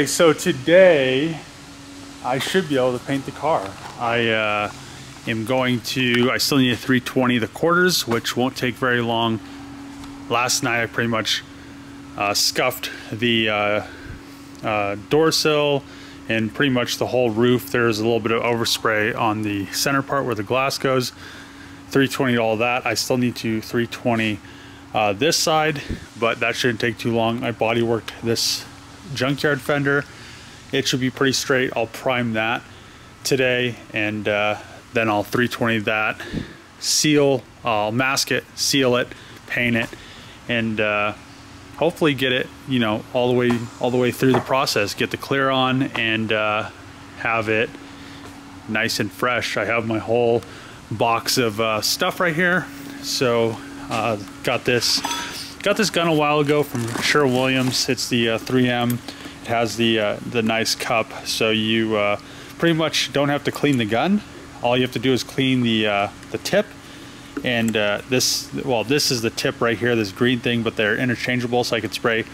So today I should be able to paint the car. I still need a 320 the quarters, which won't take very long. Last night I pretty much scuffed the door sill and pretty much the whole roof. There's a little bit of overspray on the center part where the glass goes. 320 all that. I still need to 320 this side, but that shouldn't take too long. I body worked this junkyard fender. It should be pretty straight. I'll prime that today, and then I'll 320 that, seal, I'll mask it, seal it, paint it, and hopefully get it, you know, all the way through the process, get the clear on, and have it nice and fresh. I have my whole box of stuff right here. So got this gun a while ago from Sherwin-Williams. It's the 3M. It has the nice cup, so you pretty much don't have to clean the gun. All you have to do is clean the tip. And this is the tip right here, this green thing, but they're interchangeable, so I could spray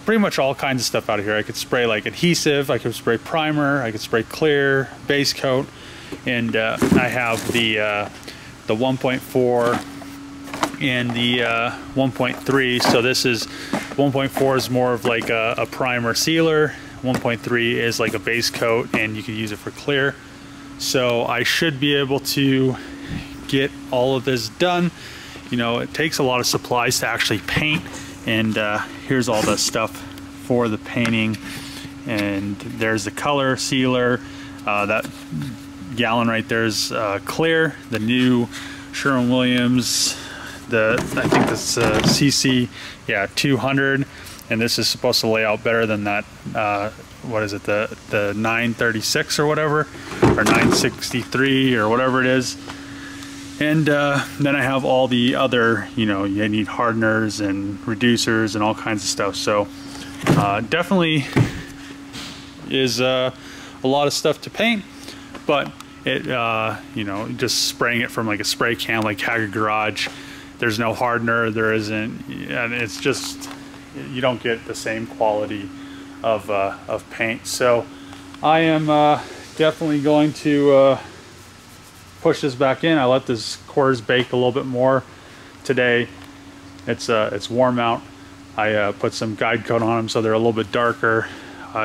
pretty much all kinds of stuff out of here. I could spray like adhesive, I could spray primer, I could spray clear, base coat, and I have the 1.4 and the 1.3. So this is 1.4 is more of like a primer sealer, 1.3 is like a base coat, and you can use it for clear. So I should be able to get all of this done. You know, it takes a lot of supplies to actually paint, and here's all the stuff for the painting. And there's the color sealer, that gallon right there is clear, the new Sherwin-Williams, I think this CC 200, and this is supposed to lay out better than that what is it, the 936 or whatever, or 963 or whatever it is. And then I have all the other, you know, you need hardeners and reducers and all kinds of stuff. So definitely is a lot of stuff to paint, but it, you know, just spraying it from like a spray can like Haggard Garage, there's no hardener, there isn't, and it's just, you don't get the same quality of paint. So I am definitely going to push this back in. I let this quarters bake a little bit more today. It's warm out. I put some guide coat on them so they're a little bit darker,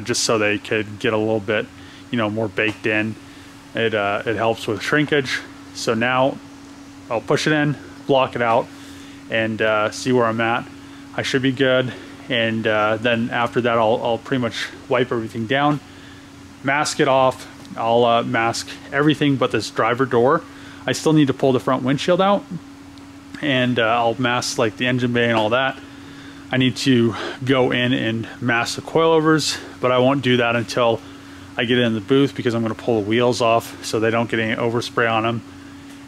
just so they could get a little bit, you know, more baked in. It helps with shrinkage. So now I'll push it in, block it out, and see where I'm at. I should be good. And then after that, I'll pretty much wipe everything down, mask it off. I'll mask everything but this driver door. I still need to pull the front windshield out, and I'll mask like the engine bay and all that. I need to go in and mask the coilovers, but I won't do that until I get in the booth, because I'm going to pull the wheels off so they don't get any overspray on them.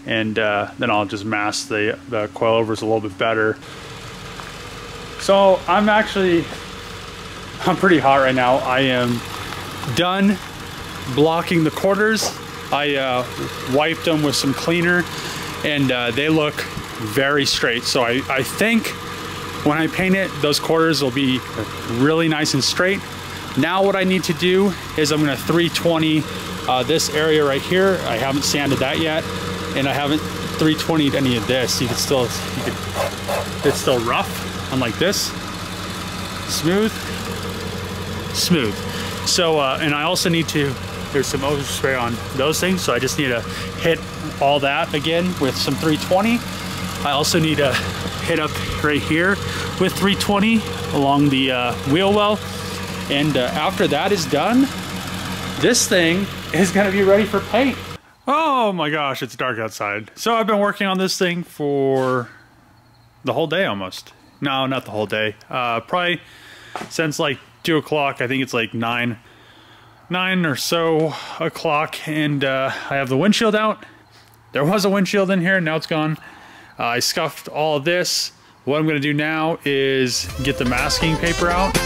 And then I'll just mask the coilovers a little bit better. So I'm pretty hot right now. I am done blocking the quarters. I wiped them with some cleaner, and they look very straight. So I think when I paint it, those quarters will be really nice and straight. Now what I need to do is I'm going to 320 this area right here. I haven't sanded that yet, and I haven't 320'd any of this. It's still rough, unlike this. Smooth. So and I also need to, there's some overspray on those things, so I just need to hit all that again with some 320. I also need to hit up right here with 320 along the wheel well. And after that is done, this thing is going to be ready for paint. Oh my gosh, it's dark outside. So I've been working on this thing for the whole day almost. No, not the whole day. Probably since like 2 o'clock. I think it's like 9 or so o'clock, and I have the windshield out. There was a windshield in here, now it's gone. I scuffed all of this. What I'm going to do now is get the masking paper out.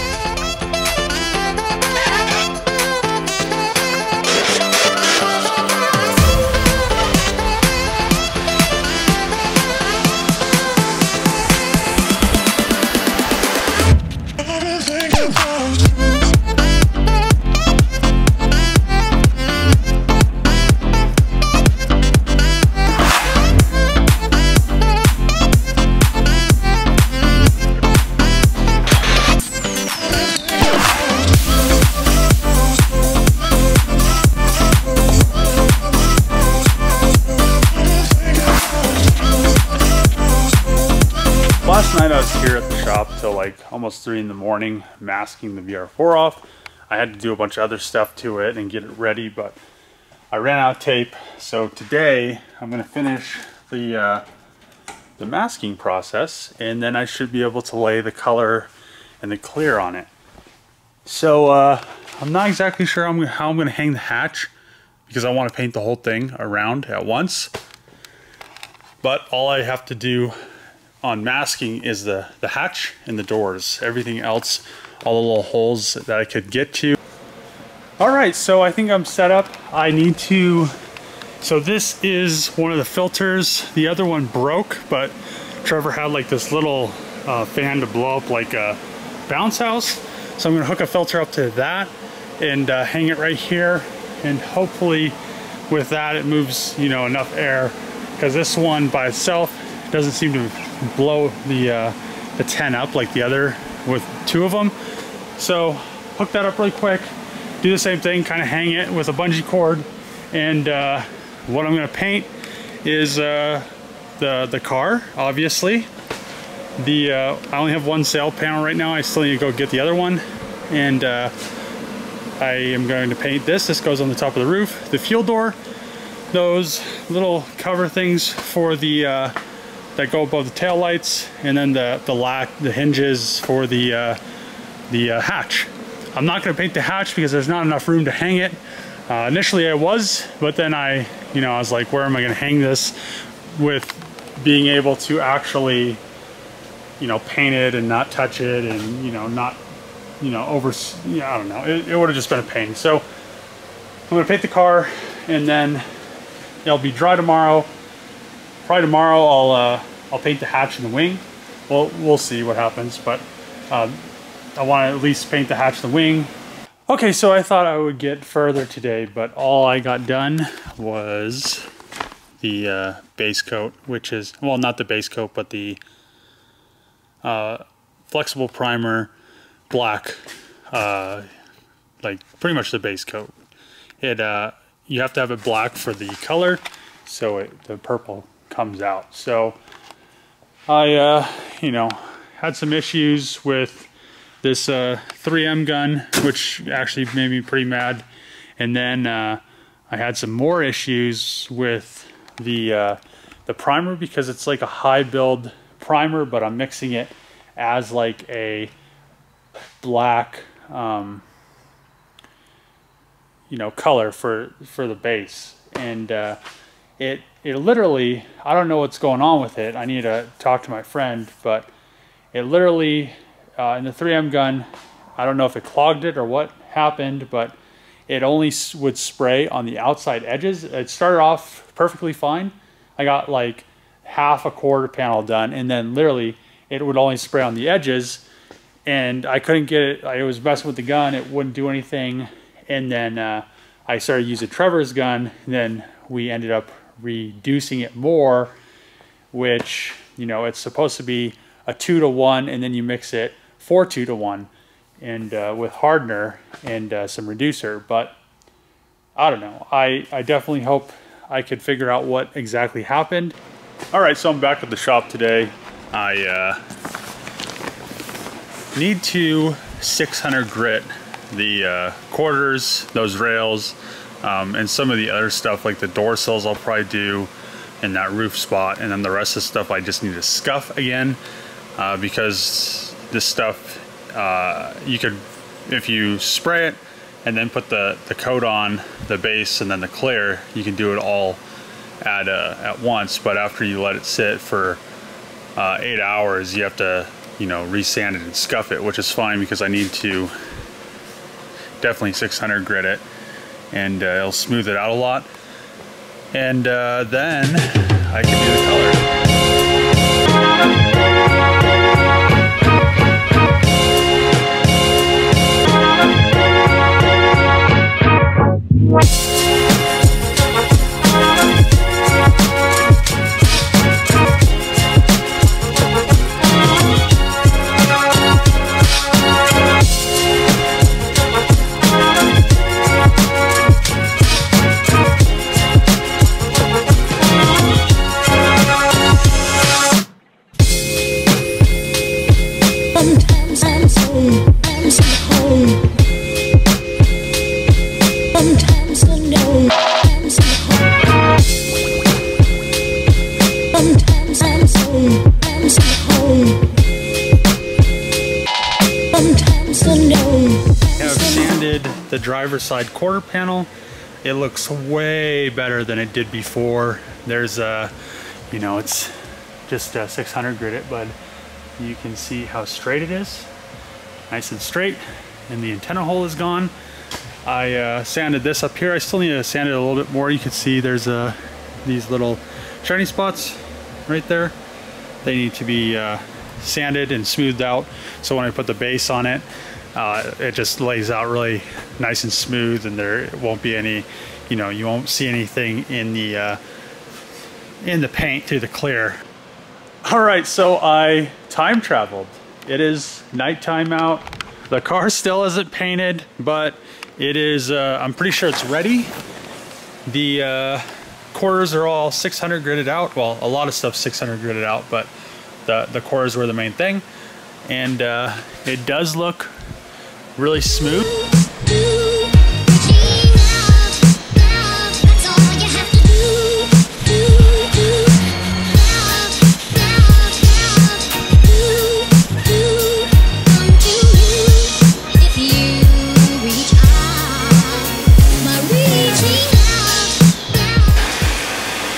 like almost 3 in the morning masking the VR4 off. I had to do a bunch of other stuff to it and get it ready, but I ran out of tape. So today I'm going to finish the masking process, and then I should be able to lay the color and the clear on it. So I'm not exactly sure how I'm going to hang the hatch, because I want to paint the whole thing around at once. But all I have to do on masking is the hatch and the doors. Everything else, all the little holes that I could get to. All right, so I think I'm set up. I need to, so this is one of the filters. The other one broke, but Trevor had like this little fan to blow up like a bounce house. So I'm gonna hook a filter up to that and hang it right here. And hopefully with that, it moves, you know, enough air, because this one by itself doesn't seem to blow the tent up like the other with 2 of them. So hook that up really quick, do the same thing, kind of hang it with a bungee cord. And what I'm gonna paint is the car, obviously. I only have 1 sail panel right now. I still need to go get the other one. And I am going to paint this. This goes on the top of the roof. The fuel door, those little cover things for the that go above the tail lights, and then the hinges for the hatch. I'm not going to paint the hatch because there's not enough room to hang it. Initially I was, but then I was like, where am I going to hang this with being able to actually, paint it and not touch it, and not, I don't know. It would have just been a pain. So I'm going to paint the car, and then it'll be dry tomorrow. Probably tomorrow I'll paint the hatch and the wing. Well, we'll see what happens, but I want to at least paint the hatch and the wing. Okay, so I thought I would get further today, but all I got done was the base coat, which is, well, not the base coat, but the flexible primer black, like pretty much the base coat. It you have to have it black for the color, so the purple comes out. So I had some issues with this 3M gun, which actually made me pretty mad. And then I had some more issues with the primer, because it's like a high build primer, but I'm mixing it as like a black color for the base. And it literally, I don't know what's going on with it. I need to talk to my friend, but it literally in the 3M gun, I don't know if it clogged it or what happened, but it only would spray on the outside edges. It started off perfectly fine. I got like half a quarter panel done, and then literally it would only spray on the edges, and I couldn't get it. I was messing with the gun, it wouldn't do anything. And then I started using Trevor's gun, and then we ended up reducing it more, which, it's supposed to be a 2-to-1, and then you mix it 4-2-to-1, and with hardener and some reducer. But I don't know. I definitely hope I could figure out what exactly happened. All right, so I'm back at the shop today. I need to 600 grit the quarters, those rails, and some of the other stuff like the door sills I'll probably do in that roof spot, and then the rest of the stuff I just need to scuff again, because this stuff you could, if you spray it and then put the coat on the base and then the clear, you can do it all at once. But after you let it sit for 8 hours, you have to resand it and scuff it, which is fine because I need to definitely 600 grit it, and it'll smooth it out a lot, and then I can do the color. the driver's side quarter panel, it looks way better than it did before. There's a, you know, it's just 600 grit it, but you can see how straight it is. Nice and straight, and the antenna hole is gone. I sanded this up here. I still need to sand it a little bit more. You can see there's these little shiny spots right there. They need to be sanded and smoothed out, so when I put the base on it, it just lays out really nice and smooth, and there won't be any, you know, you won't see anything in the paint through the clear. All right, so I time traveled. It is nighttime out. The car still isn't painted, but it is, I'm pretty sure it's ready. The quarters are all 600 gridded out. Well, a lot of stuff's 600 gridded out, but the quarters were the main thing. And it does look really smooth.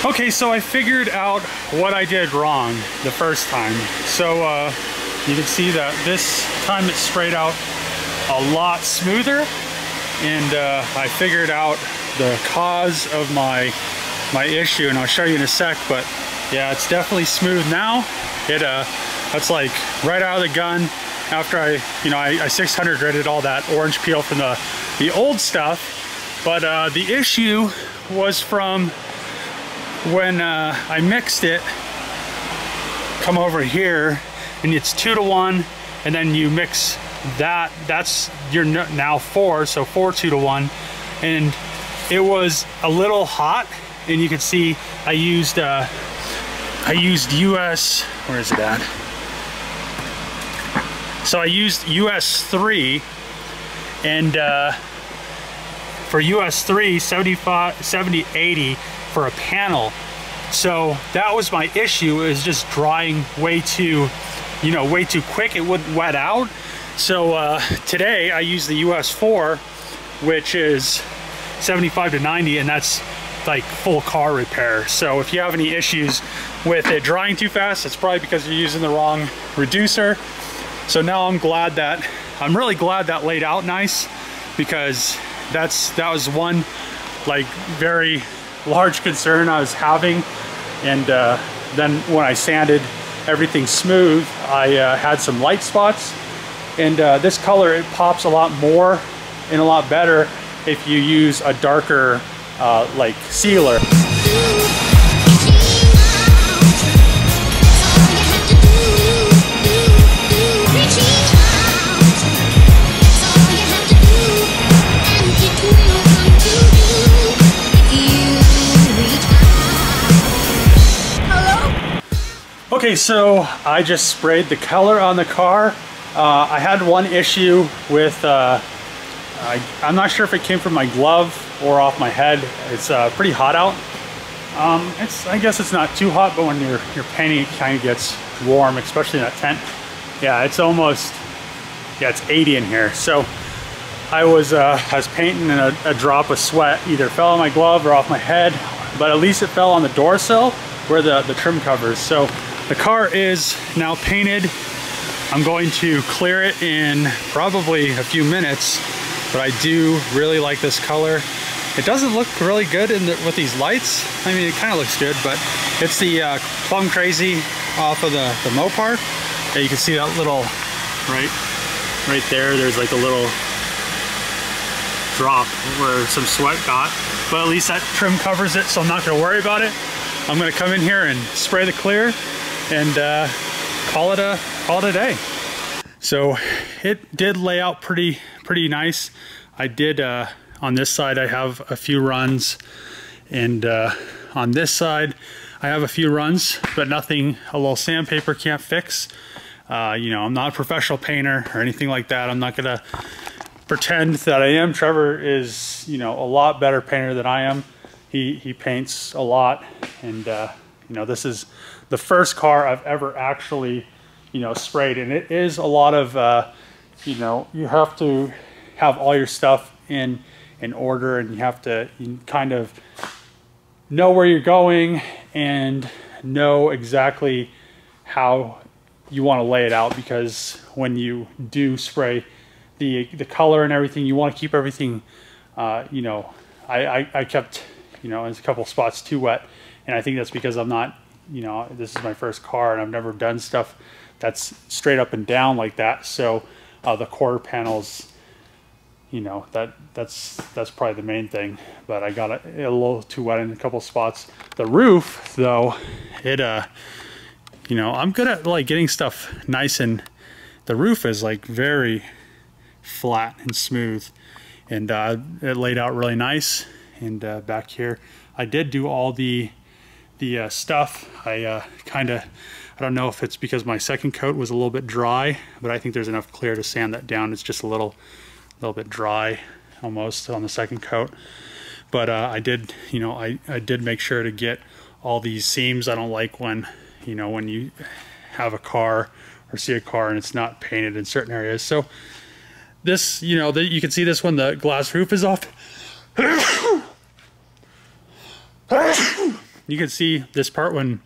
Okay, so I figured out what I did wrong the first time. So you can see that this time it sprayed out a lot smoother, and I figured out the cause of my issue, and I'll show you in a sec. But yeah, it's definitely smooth now. That's like right out of the gun. After I 600 gritted all that orange peel from the old stuff, but the issue was from when I mixed it. Come over here, and it's 2 to 1, and then you mix that. That's your now 4, so 4 2 to 1, and it was a little hot, and you can see I used US. Where is it at? So I used US 3, and for US 3, 70-80 for a panel. So that was my issue. It was just drying way too quick. It wouldn't wet out. So today I used the US 4, which is 75-90, and that's like full car repair. So if you have any issues with it drying too fast, it's probably because you're using the wrong reducer. So now I'm really glad that laid out nice, because that was one like very large concern I was having. And then when I sanded everything smooth, I had some light spots, and this color, it pops a lot more and a lot better if you use a darker like sealer. Okay, so I just sprayed the color on the car. I had one issue with, I'm not sure if it came from my glove or off my head. It's pretty hot out. I guess it's not too hot, but when you're painting, it kind of gets warm, especially in that tent. Yeah, it's 80 in here. So I was painting, and a drop of sweat either fell on my glove or off my head, but at least it fell on the door sill where the trim covers. So the car is now painted. I'm going to clear it in probably a few minutes, but I do really like this color. It doesn't look really good with these lights. I mean, it kind of looks good, but it's the PLUM CRAZY off of the Mopar. Yeah, you can see that little, right there, there's like a little drop where some sweat got, but at least that trim covers it, so I'm not gonna worry about it. I'm gonna come in here and spray the clear and call it a day. So it did lay out pretty nice. I did on this side I have a few runs, and on this side I have a few runs, but nothing a little sandpaper can't fix. You know, I'm not a professional painter or anything like that. I'm not gonna pretend that I am. Trevor is, you know, a lot better painter than I am. He paints a lot, and you know, this is the first car I've ever actually, you know, sprayed, and it is a lot of, you know, you have to have all your stuff in order, and you have to kind of know where you're going and know exactly how you want to lay it out, because when you do spray the color and everything, you want to keep everything, you know, I kept, you know, in a couple spots too wet, and I think that's because I'm not, you know, this is my first car and I've never done stuff that's straight up and down like that. So the quarter panels, you know, that's probably the main thing, but I got it a little too wet in a couple spots. The roof though, it you know, I'm good at like getting stuff nice, and the roof is like very flat and smooth, and it laid out really nice. And back here I did do all the stuff. I don't know if it's because my second coat was a little bit dry, but I think there's enough clear to sand that down. It's just a little bit dry almost on the second coat. But I did, you know, I did make sure to get all these seams. I don't like when, you know, when you have a car or see a car and it's not painted in certain areas. So this, you know, you can see this when the glass roof is off. You can see this part when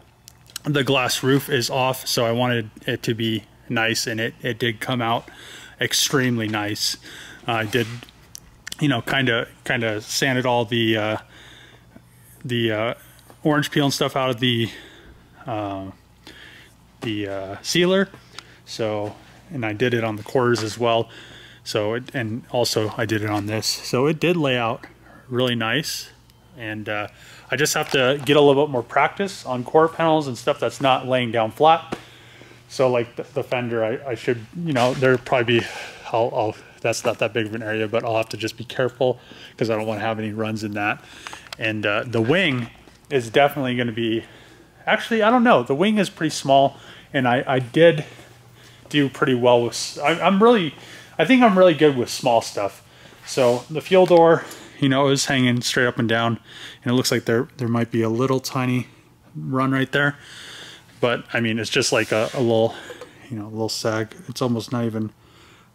the glass roof is off, so I wanted it to be nice, and it did come out extremely nice. I did, you know, kind of sanded all the orange peel and stuff out of the sealer. So, and I did it on the quarters as well. So, and also I did it on this. So it did lay out really nice. And I just have to get a little bit more practice on quarter panels and stuff that's not laying down flat. So like the fender, I should, you know, there'll probably be, that's not that big of an area, but I'll have to just be careful because I don't want to have any runs in that. And the wing is definitely going to be, actually, I don't know, the wing is pretty small, and I did do pretty well with, I think I'm really good with small stuff. So the fuel door, you know, is hanging straight up and down, and it looks like there might be a little tiny run right there, but I mean, it's just like a little, you know, a little sag. It's almost not even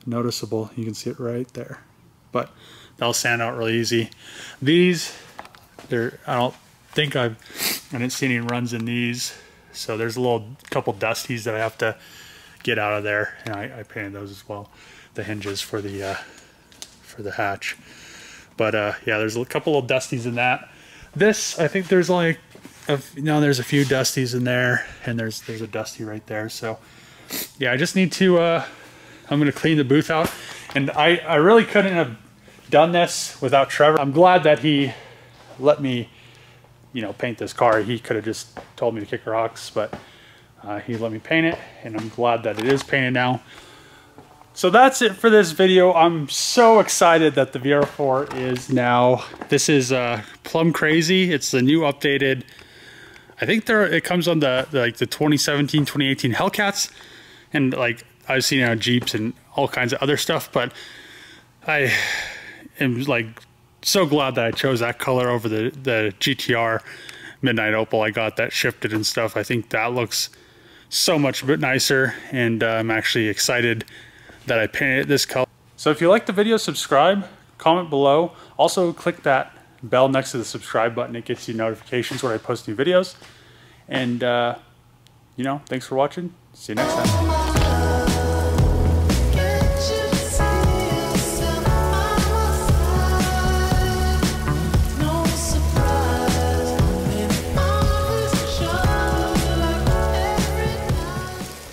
noticeable. You can see it right there, but that'll sand out really easy. These, I don't think I didn't see any runs in these, so there's a couple dusties that I have to get out of there, and I painted those as well, the hinges for the hatch. But yeah, there's a couple of dusties in that. This, I think there's only, there's a few dusties in there, and there's a dusty right there. So yeah, I just need to, I'm gonna clean the booth out. And I really couldn't have done this without Trevor. I'm glad that he let me, you know, paint this car. He could have just told me to kick rocks, but he let me paint it, and I'm glad that it is painted now. So that's it for this video. I'm so excited that the VR4 is now, this is PLUM CRAZY. It's the new updated, I think it comes on the 2017, 2018 Hellcats, and like I've seen it on Jeeps and all kinds of other stuff, but I am like so glad that I chose that color over the GTR Midnight Opal I got that shifted and stuff. I think that looks so much nicer, and I'm actually excited that I painted it this color. So if you like the video, subscribe, comment below. Also click that bell next to the subscribe button. It gets you notifications when I post new videos. And you know, thanks for watching. See you next time.